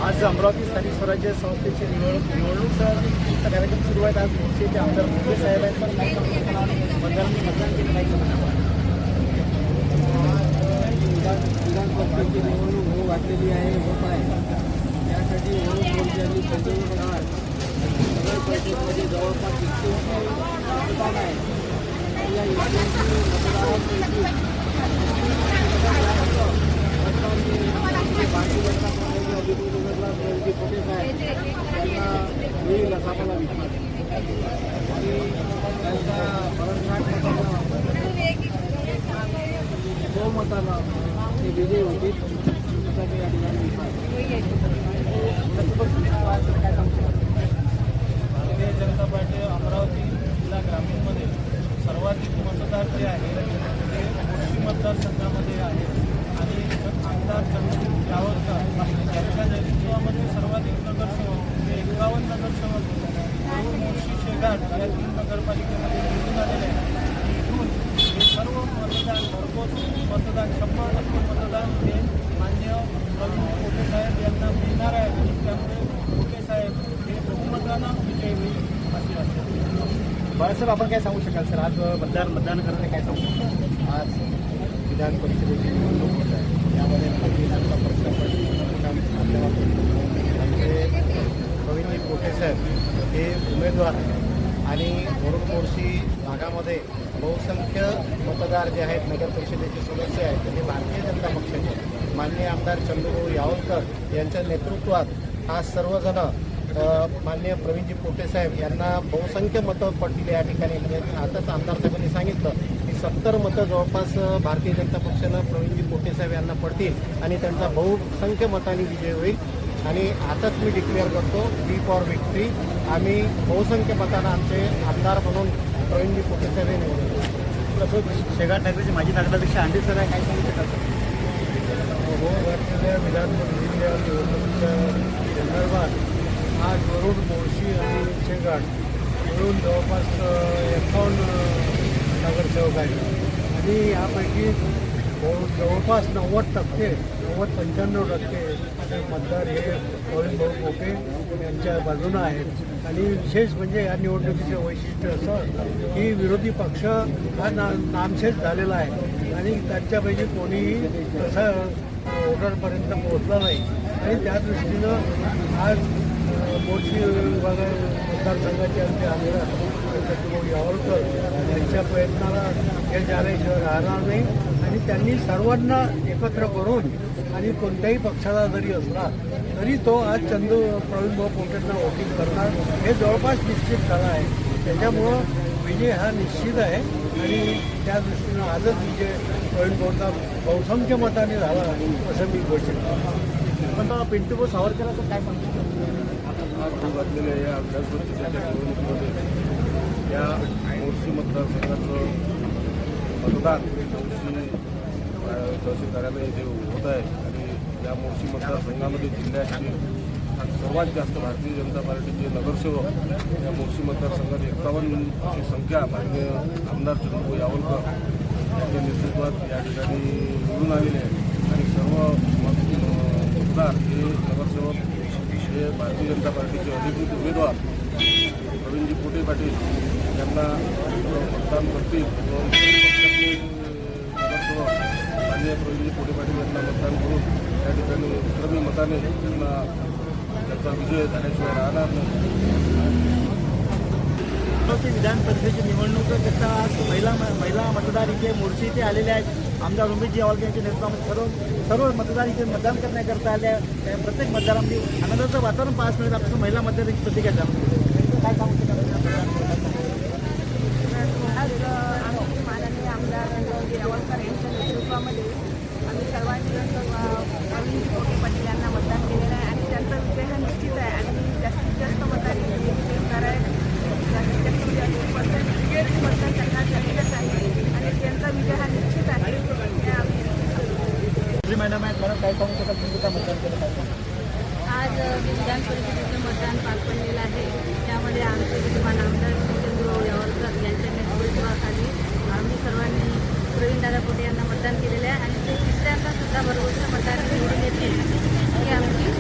आज अमरावती स्थानिक स्वराज्य संस्थेची निवडणूक कार्यक्रम सुरू आहेत. आज मोर्चेचे आमदार मुंडे साहेब आहेत. पण काही मतदारांनी मतदान केलं नाही. विधान परिषदेची निवडणूक होऊ घातलेली आहे, होत आहे. त्यासाठी मोर्चांनी संपूर्ण काळात नगर परिषदेमध्ये जवळपास 81 मतदान आहे. या 81 मतदारांपैकी भारतीय जनता पक्षाच्या उमेदवार रणजी पोटे साहेब यांना येईल असा मला विश्वास आणि त्यांचा भरमसाठ बहुमतानं ते विजयी होतील असा मी या ठिकाणी विश्वास. भारतीय जनता पार्टी अमरावती जिल्हा ग्रामीणमध्ये सर्वाधिक मतदार जे आहे ते मोर्शी मतदारसंघामध्ये आहे आणि आमदार चंद्रकांत यावलकर यांच्या नेतृत्वामध्ये सर्वाधिक नगरसेवक म्हणजे 51 नगरसेवक म्हणून मोर्शी शेगाट या 3 नगरपालिकेमध्ये निवडून आलेले आहेत. इथून हे सर्व मतदान भरघोस मतदान 100% मतदान हे मान्य प्रवीण पोटे साहेब यांना मिळणार आहे आणि त्यामुळे पोटे साहेब हे बहुमतानं विजयी होईल अशी आशा. बाळासाहेब, आपण काय सांगू शकाल सर? आज मतदान करताना काय सांगू शकाल? आज विधान परिषदेची निवडणूक होत आहे. यामध्ये भारतीय जनता पक्षाचे प्रवीणजी पोटे साहेब हे उमेदवार आणि वरुण मोर्शी भागामध्ये बहुसंख्य मतदार जे आहेत नगर परिषदेचे सदस्य आहेत ते भारतीय जनता पक्षाचे माननीय आमदार चंद्रकांत यावलकर यांच्या नेतृत्वात आज सर्वजण माननीय प्रवीणजी पोटे साहेब यांना बहुसंख्य मतं पडतील. या ठिकाणी म्हणजे आताच आमदार साहेबांनी सांगितलं की 70 मतं जवळपास भारतीय जनता पक्षानं प्रवीणजी पोटे साहेब यांना पडतील आणि त्यांचा बहुसंख्य मतांनी विजय होईल. आणि आताच मी डिक्लेअर करतो बी फॉर विक्ट्री. आम्ही बहुसंख्य मतानं आमचे आमदार म्हणून प्रवीणजी पोटे साहेब हे निवडून. तसंच शेगाट नगरचे माजी नगराध्यक्ष अंडे सर आहे, काय सांगू शकाल सर? हो घातलेल्या विधान परिषदेच्या निवडणुकीच्या संदर्भात आज वरुण मोर्शी आणि शेगाट मिळून जवळपास 51 नगरसेवक आहेत आणि यापैकी जवळपास 90-95% मतदार हे प्रवीण भाऊ पोटे यांच्या बाजूनं आहेत. आणि विशेष म्हणजे या निवडणुकीचं वैशिष्ट्य असं की विरोधी पक्ष हा नामशेष झालेला आहे आणि त्यांच्यापैकी कोणीही तसं वोटरपर्यंत पोहोचला नाही. आणि त्या दृष्टीनं आज मोर्शी मतदारसंघाचे आमचे आमदार चंद्रकांत यावलकर यांच्या प्रयत्नाला हे झाल्याशिवाय राहणार नाही. आणि त्यांनी सर्वांना एकत्र करून आणि कोणत्याही पक्षाचा जरी असला तरी तो आज प्रवीण भाऊ पोटेंना वोटिंग करणार हे जवळपास निश्चित झालं आहे. त्याच्यामुळं विजय हा निश्चित आहे आणि त्या दृष्टीनं आजच विजय प्रवीण भाऊचा बहुसंख्य मताने झाला असं मी घोषित करतो. पण पिंटू भाऊ सावरकरांचं काय सांगतो? आज घातलेल्या या विधान परिषदेच्या निवडणुकीमध्ये या मोर्शी मतदारसंघाचं मतदान मोर्शी तहसील कार्यालय जे होत आहे आणि या मोर्शी मतदारसंघामध्ये जिल्ह्याची सर्वात जास्त भारतीय जनता पार्टीचे नगरसेवक या मोर्शी मतदारसंघात 51 ची संख्या माननीय आमदार चंद्रकांत यावलकर यांच्या नेतृत्वात या ठिकाणी निवडून आलेले आहेत. आणि सर्व मतदार हे नगरसेवक हे भारतीय जनता पार्टीचे अधिकृत उमेदवार प्रवीणजी पोटे पाटील यांना मतदान करतील. नगरसेवक माननीय प्रवीणजी पोटे पाटील यांना मतदान करून या ठिकाणी विक्रमी मताने त्यांना त्याचा विजय झाल्याशिवाय राहणार नाही. विधान परिषदेची निवडणूक करता आज महिला मतदार इथे मोर्शी इथे आलेले आहेत. आमदार उमेशजी यावलकर यांच्या नेतृत्वामध्ये सर्व मतदार इथे मतदान करण्याकरता आल्या. प्रत्येक मतदारांमध्ये आनंदाचं वातावरण पाहायला मिळत आपल्याला महिला मतदारांची प्रतिक्रिया काय सांगू शकाल? माननीय आमदार यावलकर यांच्या नेतृत्वामध्ये आम्ही सर्वांनी प्रवीण पोटे पाटील यांना मतदान केलेलं आहे आणि त्यांचा विजय हा निश्चित आहे. आणि जास्तीत जास्त मतांनी विजय होणार आहे. जास्तीत जास्त 80% मतदान त्यांना झालेलंच आहे आणि त्यांचा विजय हा निश्चित आहे. मॅडम आहेत, मला काय सांगू शकाल? तुम्ही काय मतदान केलं काय? आज विधान परिषदेचं मतदान पार पडलेलं आहे. त्यामध्ये आमचे विद्यमान आमदार चंद्रकांत यावलकर यांच्या नेतृत्वाखाली आम्ही सर्वांनी प्रवीणदादा पोटे यांना मतदान केलेलं आहे आणि ते तिसऱ्यांदा सुद्धा भरघोस मतदान निवडून येतील ही आमची